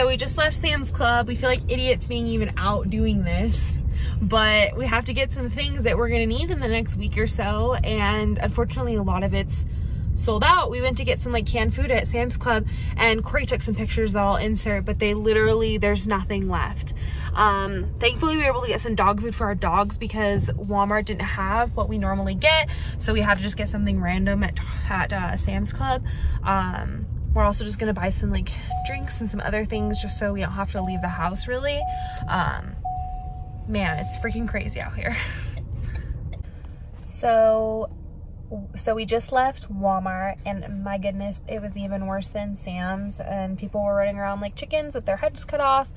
So we just left Sam's Club. We feel like idiots being even out doing this, but we have to get some things that we're gonna need in the next week or so, and unfortunately a lot of it's sold out. We went to get some like canned food at Sam's Club, and Corey took some pictures that I'll insert, but they literally, there's nothing left. Thankfully we were able to get some dog food for our dogs because Walmart didn't have what we normally get, so we had to just get something random at Sam's Club. We're also just gonna buy some like drinks and some other things just so we don't have to leave the house really. Man, it's freaking crazy out here. So we just left Walmart, and my goodness, it was even worse than Sam's, and people were running around like chickens with their heads cut off.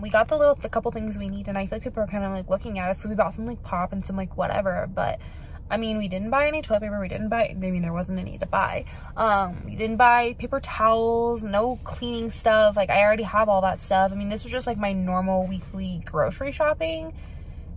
We got the couple things we need, and I feel like people are kind of like looking at us, so we bought some like pop and some like whatever, but I mean, we didn't buy any toilet paper, there wasn't any to buy. We didn't buy paper towels, no cleaning stuff, like I already have all that stuff. I mean, this was just like my normal weekly grocery shopping,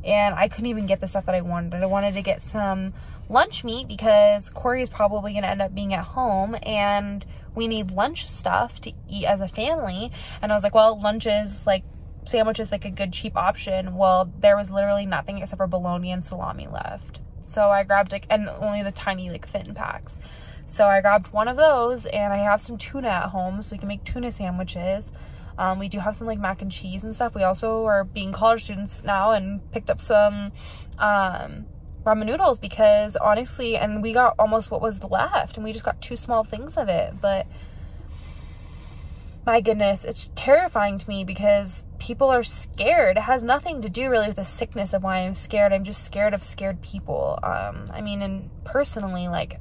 and I couldn't even get the stuff that I wanted. I wanted to get some lunch meat because Corey is probably gonna end up being at home, and we need lunch stuff to eat as a family. And I was like, well, sandwich is like a good cheap option. Well, there was literally nothing except for bologna and salami left. So I grabbed like, and only the tiny like thin packs. So I grabbed one of those, and I have some tuna at home, so we can make tuna sandwiches. We do have some like mac and cheese and stuff. We also are being college students now and picked up some ramen noodles because honestly, and we got almost what was left, and we just got 2 small things of it. But my goodness, it's terrifying to me because people are scared. It has nothing to do really with the sickness of why I'm scared. I'm just scared of scared people. I mean, and personally, like,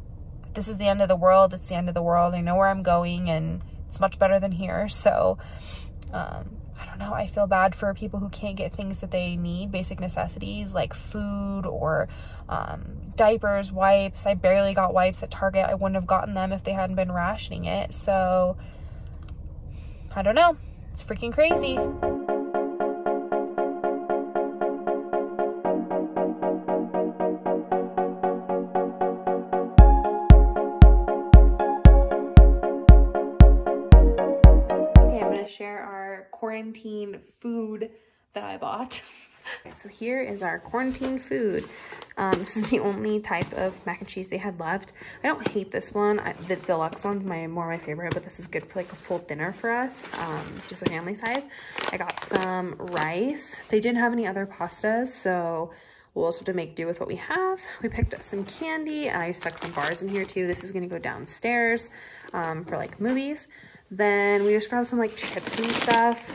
this is the end of the world. It's the end of the world. I know where I'm going, and it's much better than here. So, I don't know. I feel bad for people who can't get things that they need, basic necessities like food or diapers, wipes. I barely got wipes at Target. I wouldn't have gotten them if they hadn't been rationing it. So, I don't know. It's freaking crazy. Share our quarantine food that I bought. Okay, so here is our quarantine food. This is the only type of mac and cheese they had left. I don't hate this one. The deluxe one's more my favorite, but this is good for like a full dinner for us, just a family size. I got some rice. They didn't have any other pastas, so we'll also have to make do with what we have. We picked up some candy, and I stuck some bars in here too. This is gonna go downstairs for like movies. Then we just grabbed some like chips and stuff.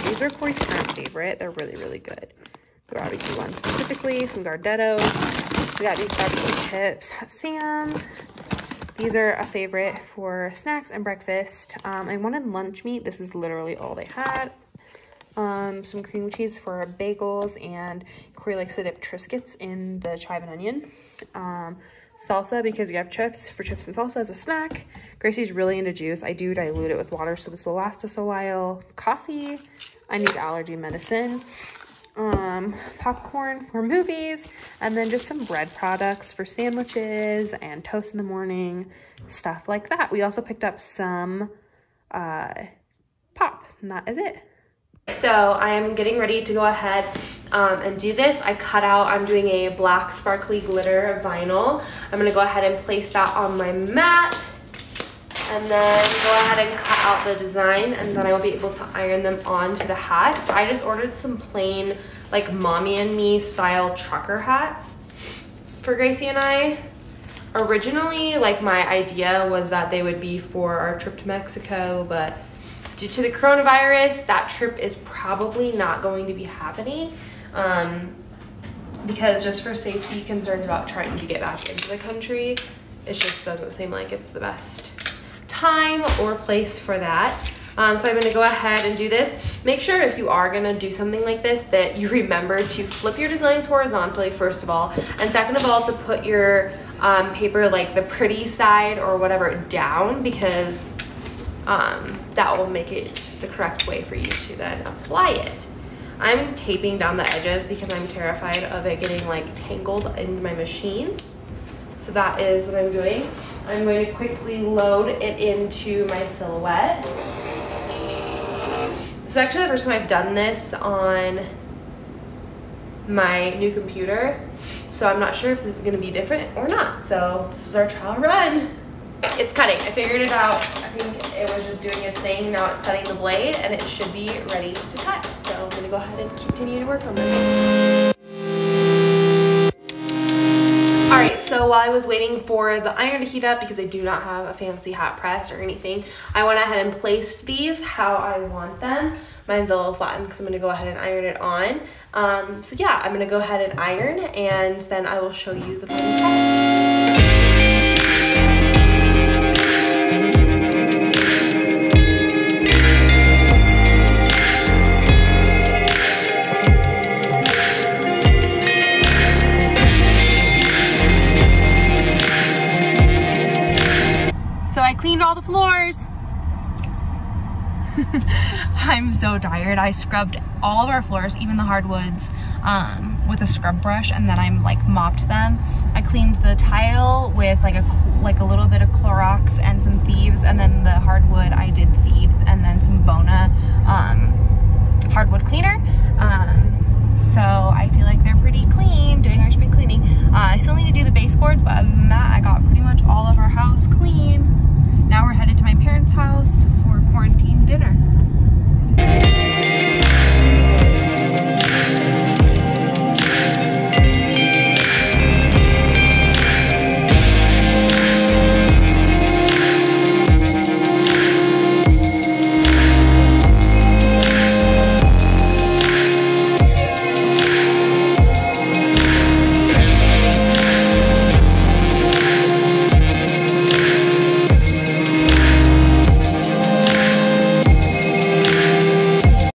These are Corey's current favorite. They're really, really good. The barbecue ones specifically, some Gardettos. We got these barbecue chips at Sam's. These are a favorite for snacks and breakfast. I wanted lunch meat. This is literally all they had. Some cream cheese for our bagels, and Corey likes to dip Triscuits in the chive and onion. Salsa, because we have chips and salsa as a snack. Gracie's really into juice. I do dilute it with water, so this will last us a while. Coffee. I need allergy medicine. Popcorn for movies, and then just some bread products for sandwiches and toast in the morning, stuff like that. We also picked up some pop, and that is it. So I am getting ready to go ahead and do this. I'm doing a black sparkly glitter vinyl. I'm gonna go ahead and place that on my mat, and then go ahead and cut out the design, and then I will be able to iron them onto the hats. I just ordered some plain like mommy and me style trucker hats for Gracie and I. Originally, like, my idea was that they would be for our trip to Mexico, but due to the coronavirus, that trip is probably not going to be happening, because just for safety concerns about trying to get back into the country, it just doesn't seem like it's the best time or place for that. So I'm gonna go ahead and do this. Make sure if you are gonna do something like this that you remember to flip your designs horizontally, first of all, and second of all, to put your paper, like the pretty side or whatever, down, because that will make it the correct way for you to then apply it. I'm taping down the edges because I'm terrified of it getting like tangled into my machine. So that is what I'm doing. I'm going to quickly load it into my silhouette. This is actually the first time I've done this on my new computer, so I'm not sure if this is gonna be different or not. So this is our trial run. It's cutting. I figured it out. I think it was just doing its thing. Now it's setting the blade and it should be ready to cut. So I'm gonna go ahead and continue to work on this. Alright, so while I was waiting for the iron to heat up, because I do not have a fancy hot press or anything, I went ahead and placed these how I want them. Mine's a little flattened because I'm going to go ahead and iron it on. So yeah, I'm going to go ahead and iron, and then I will show you the final product. So I cleaned all the floors. I'm so tired. I scrubbed all of our floors, even the hardwoods, with a scrub brush, and then I'm like mopped them. I cleaned the tile with like a little bit of Clorox and some thieves, and then the hardwood I did thieves and then